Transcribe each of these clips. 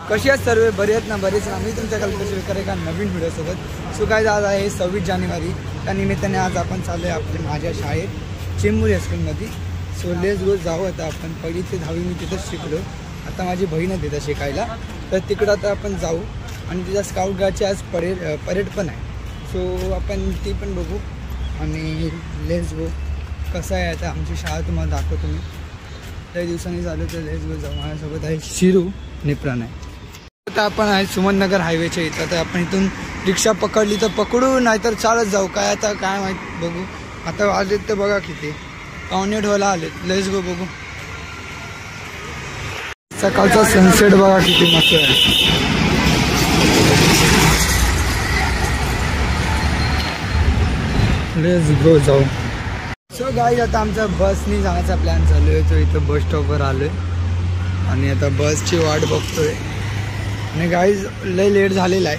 कशी आहेत सर्व? बरे आहेत ना? बरेच ना. मी तुमच्या कल्पना शिवकर एका नवीन व्हिडिओसोबत. सो काय आज आहे 26 जानेवारी. त्या निमित्ताने आज आपण चाललो आहे आपल्या माझ्या शाळेत चेंबूर हायस्कूलमध्ये. सो लेट्स गो जाऊ. आता आपण 1ली ते 10वी मी तिथंच शिकलो. आता माझी बहीण आहे तिथं शिकायला, तर तिकडं आता आपण जाऊ. आणि तिच्या स्काउट गार्डची आज परेड पण आहे. सो आपण ती पण बघू. आणि लेट्स गो. कसं आहे आता आमची शाळा तुम्हाला दाखवतो मी. काही दिवसांनी झालं तर लेट्स गो जाऊ. माझ्यासोबत आहे शिरू आणि प्रणय. आता आपण आहे सुमननगर हायवेच्या इथं. तर आपण इथून रिक्षा पकडली तर पकडू, नाहीतर चालत जाऊ. काय आता काय माहीत, बघू. आता आलेत तर बघा किती 9:15 आलेत. लेट्स गो बघू. सकाळचा सनसेट बघा किती मस्त आहे. लेट्स गो जाऊ. सो गाईज आता आमचा बसनी जाण्याचा प्लॅन चालू आहे. तो इथं बस स्टॉपवर आलो आहे आणि आता बसची वाट बघतोय. आणि गाईज लय लेट झालेला आहे.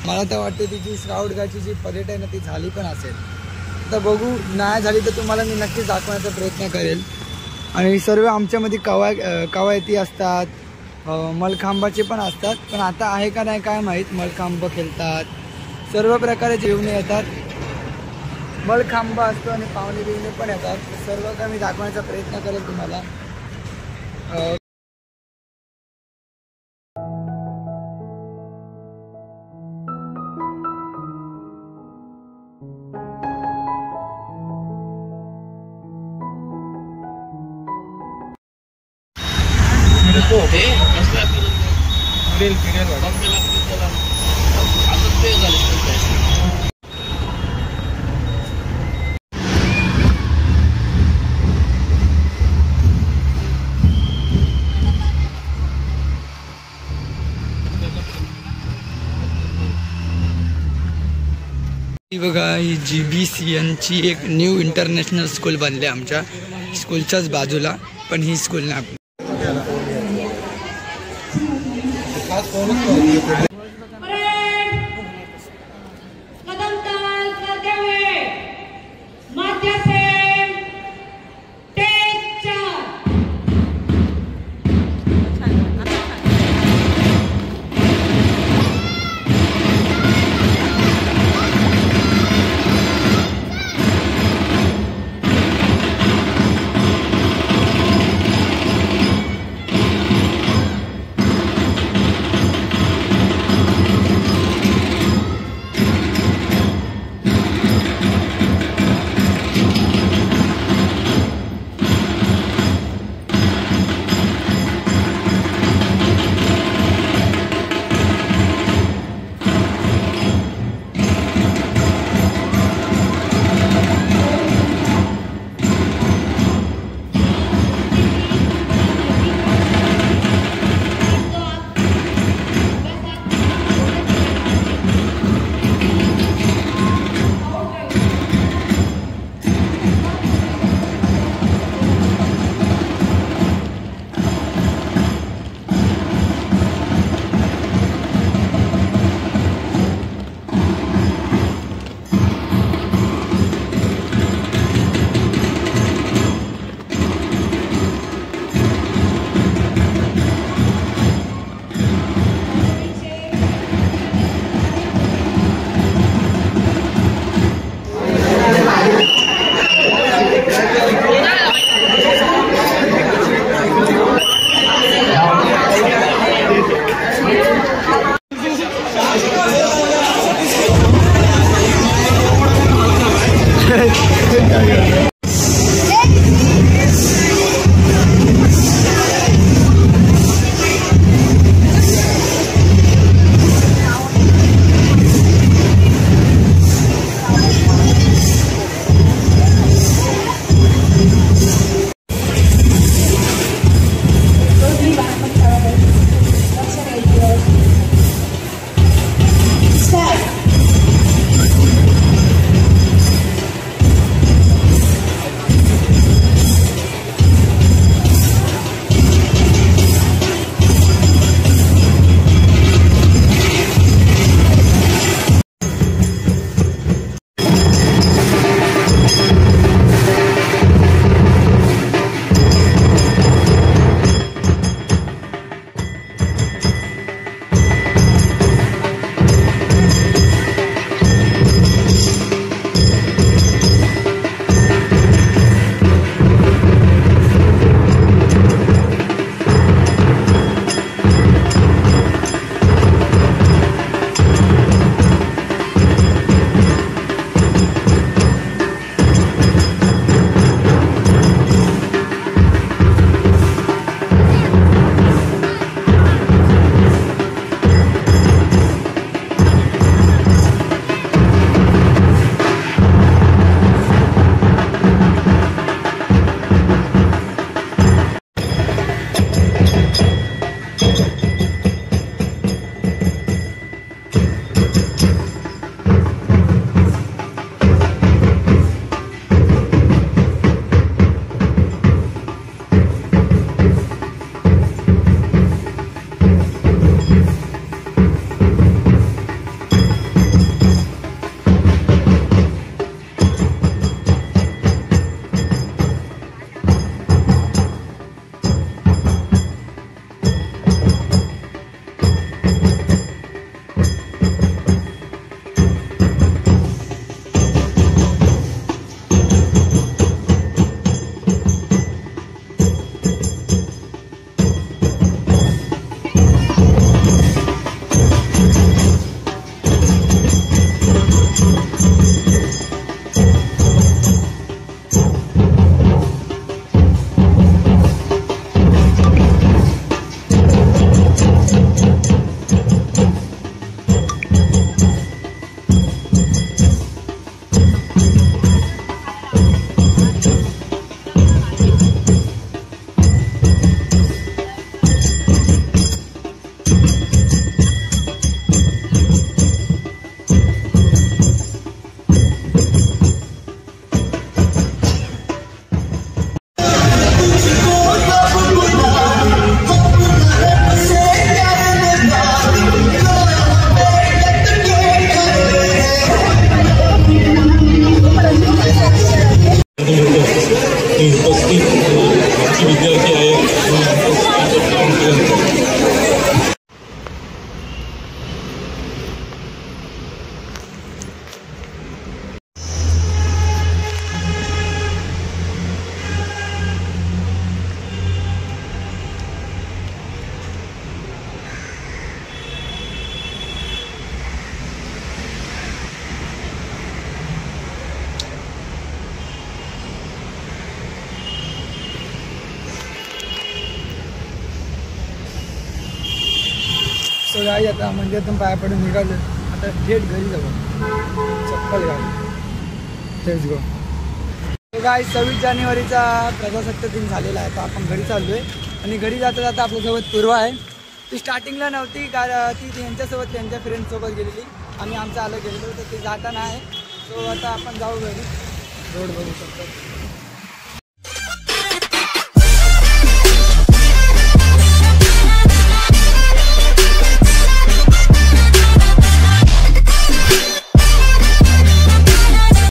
मला तर वाटते तिची स्काउट गार्डची जी परेड आहे ना ती झाली पण असेल. आता बघू, नाही झाली तर तुम्हाला मी नक्कीच दाखवण्याचा प्रयत्न करेल. आणि सर्व आमच्यामध्ये कवायती असतात, मलखांबाचे पण असतात. पण आता आहे का नाही काय माहीत. मलखांब खेळतात, सर्व प्रकारे जेवणे येतात. मलखांबा असतो आणि पाहुणे बिवणे पण येतात. सर्व काय मी दाखवण्याचा प्रयत्न करेल तुम्हाला. बघा, ही GBCNची एक न्यू इंटरनॅशनल स्कूल बनली आमच्या स्कूलच्याच बाजूला. पण ही स्कूल नाही. सो गाईज आता मंदिरातून पाया पडून निघालो, आता थेट घरी जाऊ, चप्पल घालू, तेच गो. तो गाईज 26 जानेवारीचा प्रजासत्ताक दिन झालेला आहे. तर आपण घरी चाललो आहे आणि घरी जाता जाता आपल्यासोबत पूर्वा आहे. ती स्टार्टिंगला नव्हती, कारण ती त्यांच्यासोबत त्यांच्या फ्रेंडसोबत गेलेली, आम्ही आमचं अलग गेलेलो, तर ते जाताना आहे. सो आता आपण जाऊ घरी. रोड बघू शकतो.